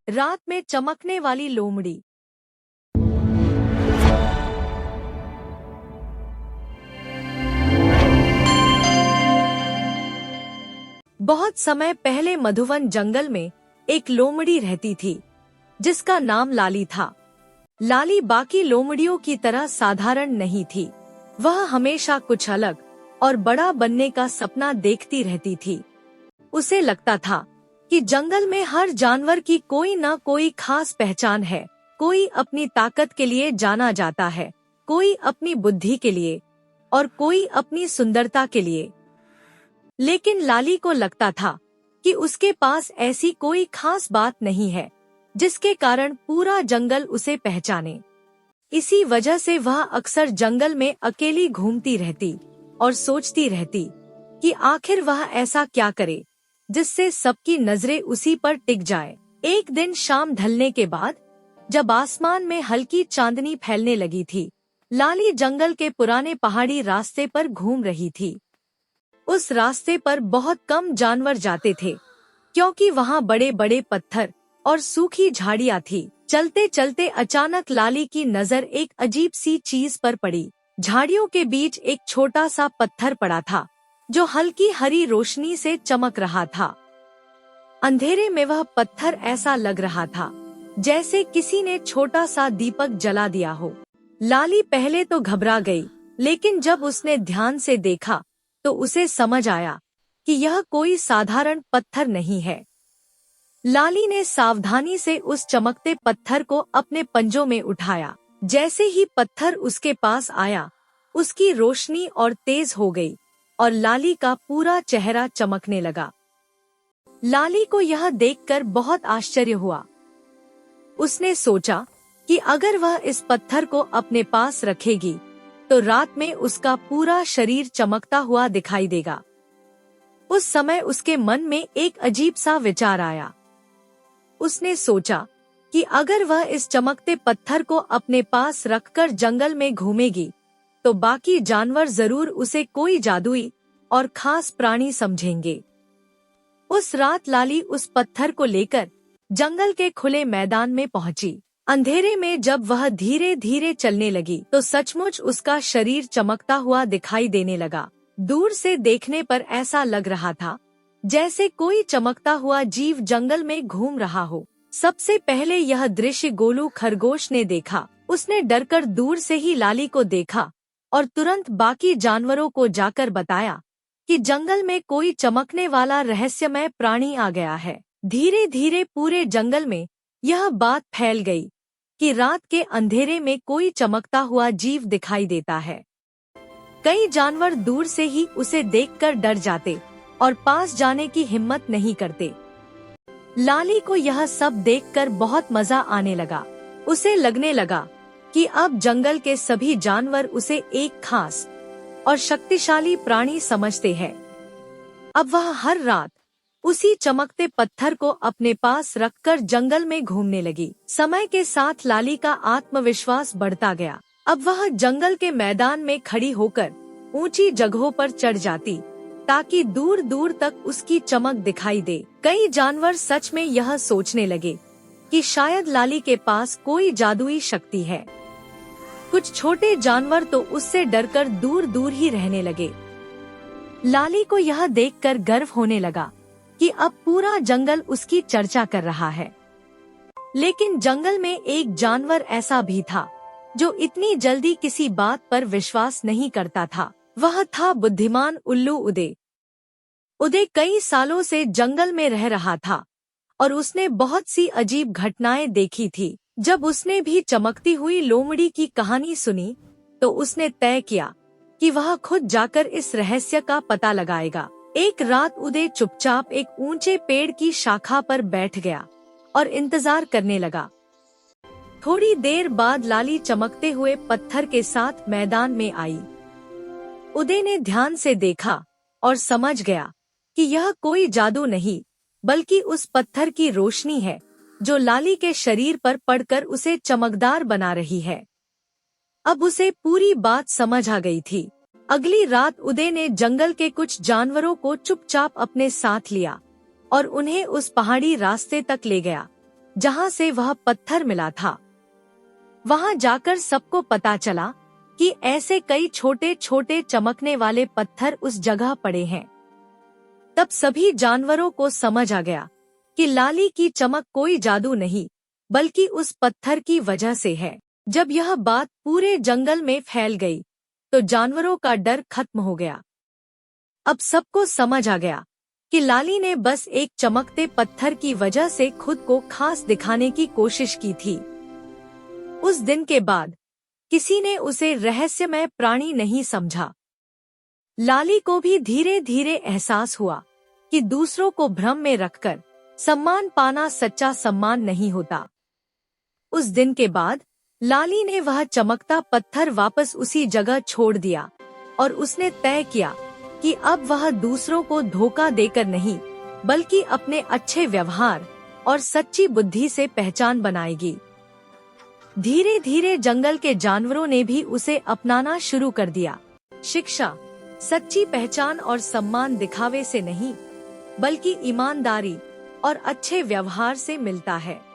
रात में चमकने वाली लोमड़ी। बहुत समय पहले मधुवन जंगल में एक लोमड़ी रहती थी जिसका नाम लाली था। लाली बाकी लोमड़ियों की तरह साधारण नहीं थी। वह हमेशा कुछ अलग और बड़ा बनने का सपना देखती रहती थी। उसे लगता था कि जंगल में हर जानवर की कोई न कोई खास पहचान है। कोई अपनी ताकत के लिए जाना जाता है, कोई अपनी बुद्धि के लिए और कोई अपनी सुंदरता के लिए। लेकिन लाली को लगता था कि उसके पास ऐसी कोई खास बात नहीं है जिसके कारण पूरा जंगल उसे पहचाने। इसी वजह से वह अक्सर जंगल में अकेली घूमती रहती और सोचती रहती कि आखिर वह ऐसा क्या करे जिससे सबकी नजरें उसी पर टिक जाए। एक दिन शाम ढलने के बाद जब आसमान में हल्की चांदनी फैलने लगी थी, लाली जंगल के पुराने पहाड़ी रास्ते पर घूम रही थी। उस रास्ते पर बहुत कम जानवर जाते थे क्योंकि वहाँ बड़े बड़े पत्थर और सूखी झाड़ियाँ थी। चलते चलते अचानक लाली की नजर एक अजीब सी चीज पर पड़ी। झाड़ियों के बीच एक छोटा सा पत्थर पड़ा था जो हल्की हरी रोशनी से चमक रहा था। अंधेरे में वह पत्थर ऐसा लग रहा था जैसे किसी ने छोटा सा दीपक जला दिया हो। लाली पहले तो घबरा गई, लेकिन जब उसने ध्यान से देखा तो उसे समझ आया कि यह कोई साधारण पत्थर नहीं है। लाली ने सावधानी से उस चमकते पत्थर को अपने पंजों में उठाया। जैसे ही पत्थर उसके पास आया, उसकी रोशनी और तेज हो गई और लाली का पूरा चेहरा चमकने लगा। लाली को यह देखकर बहुत आश्चर्य हुआ। उसने सोचा कि अगर वह इस पत्थर को अपने पास रखेगी तो रात में उसका पूरा शरीर चमकता हुआ दिखाई देगा। उस समय उसके मन में एक अजीब सा विचार आया। उसने सोचा कि अगर वह इस चमकते पत्थर को अपने पास रखकर जंगल में घूमेगी तो बाकी जानवर जरूर उसे कोई जादुई और खास प्राणी समझेंगे। उस रात लाली उस पत्थर को लेकर जंगल के खुले मैदान में पहुंची। अंधेरे में जब वह धीरे धीरे चलने लगी तो सचमुच उसका शरीर चमकता हुआ दिखाई देने लगा। दूर से देखने पर ऐसा लग रहा था जैसे कोई चमकता हुआ जीव जंगल में घूम रहा हो। सबसे पहले यह दृश्य गोलू खरगोश ने देखा। उसने डरकर दूर से ही लाली को देखा और तुरंत बाकी जानवरों को जाकर बताया कि जंगल में कोई चमकने वाला रहस्यमय प्राणी आ गया है। धीरे धीरे पूरे जंगल में यह बात फैल गई कि रात के अंधेरे में कोई चमकता हुआ जीव दिखाई देता है। कई जानवर दूर से ही उसे देखकर डर जाते और पास जाने की हिम्मत नहीं करते। लाली को यह सब देखकर बहुत मजा आने लगा। उसे लगने लगा कि अब जंगल के सभी जानवर उसे एक खास और शक्तिशाली प्राणी समझते हैं। अब वह हर रात उसी चमकते पत्थर को अपने पास रखकर जंगल में घूमने लगी। समय के साथ लाली का आत्मविश्वास बढ़ता गया। अब वह जंगल के मैदान में खड़ी होकर ऊंची जगहों पर चढ़ जाती ताकि दूर दूर तक उसकी चमक दिखाई दे। कई जानवर सच में यह सोचने लगे कि शायद लाली के पास कोई जादुई शक्ति है। कुछ छोटे जानवर तो उससे डरकर दूर दूर ही रहने लगे। लाली को यह देखकर गर्व होने लगा कि अब पूरा जंगल उसकी चर्चा कर रहा है। लेकिन जंगल में एक जानवर ऐसा भी था जो इतनी जल्दी किसी बात पर विश्वास नहीं करता था। वह था बुद्धिमान उल्लू उदय। उदय कई सालों से जंगल में रह रहा था और उसने बहुत सी अजीब घटनाएं देखी थी। जब उसने भी चमकती हुई लोमड़ी की कहानी सुनी तो उसने तय किया कि वह खुद जाकर इस रहस्य का पता लगाएगा। एक रात उदय चुपचाप एक ऊंचे पेड़ की शाखा पर बैठ गया और इंतजार करने लगा। थोड़ी देर बाद लाली चमकते हुए पत्थर के साथ मैदान में आई। उदय ने ध्यान से देखा और समझ गया कि यह कोई जादू नहीं बल्कि उस पत्थर की रोशनी है जो लाली के शरीर पर पड़कर उसे चमकदार बना रही है। अब उसे पूरी बात समझ आ गई थी। अगली रात उदय ने जंगल के कुछ जानवरों को चुपचाप अपने साथ लिया और उन्हें उस पहाड़ी रास्ते तक ले गया जहां से वह पत्थर मिला था। वहां जाकर सबको पता चला कि ऐसे कई छोटे छोटे चमकने वाले पत्थर उस जगह पड़े हैं। तब सभी जानवरों को समझ आ गया कि लाली की चमक कोई जादू नहीं, बल्कि उस पत्थर की वजह से है। जब यह बात पूरे जंगल में फैल गई, तो जानवरों का डर खत्म हो गया। अब सबको समझ आ गया कि लाली ने बस एक चमकते पत्थर की वजह से खुद को खास दिखाने की कोशिश की थी। उस दिन के बाद किसी ने उसे रहस्यमय प्राणी नहीं समझा। लाली को भी धीरे धीरे एहसास हुआ कि दूसरों को भ्रम में रखकर सम्मान पाना सच्चा सम्मान नहीं होता। उस दिन के बाद लाली ने वह चमकता पत्थर वापस उसी जगह छोड़ दिया और उसने तय किया कि अब वह दूसरों को धोखा देकर नहीं, बल्कि अपने अच्छे व्यवहार और सच्ची बुद्धि से पहचान बनाएगी। धीरे धीरे जंगल के जानवरों ने भी उसे अपनाना शुरू कर दिया। शिक्षा सच्ची पहचान और सम्मान दिखावे से नहीं, बल्कि ईमानदारी और अच्छे व्यवहार से मिलता है।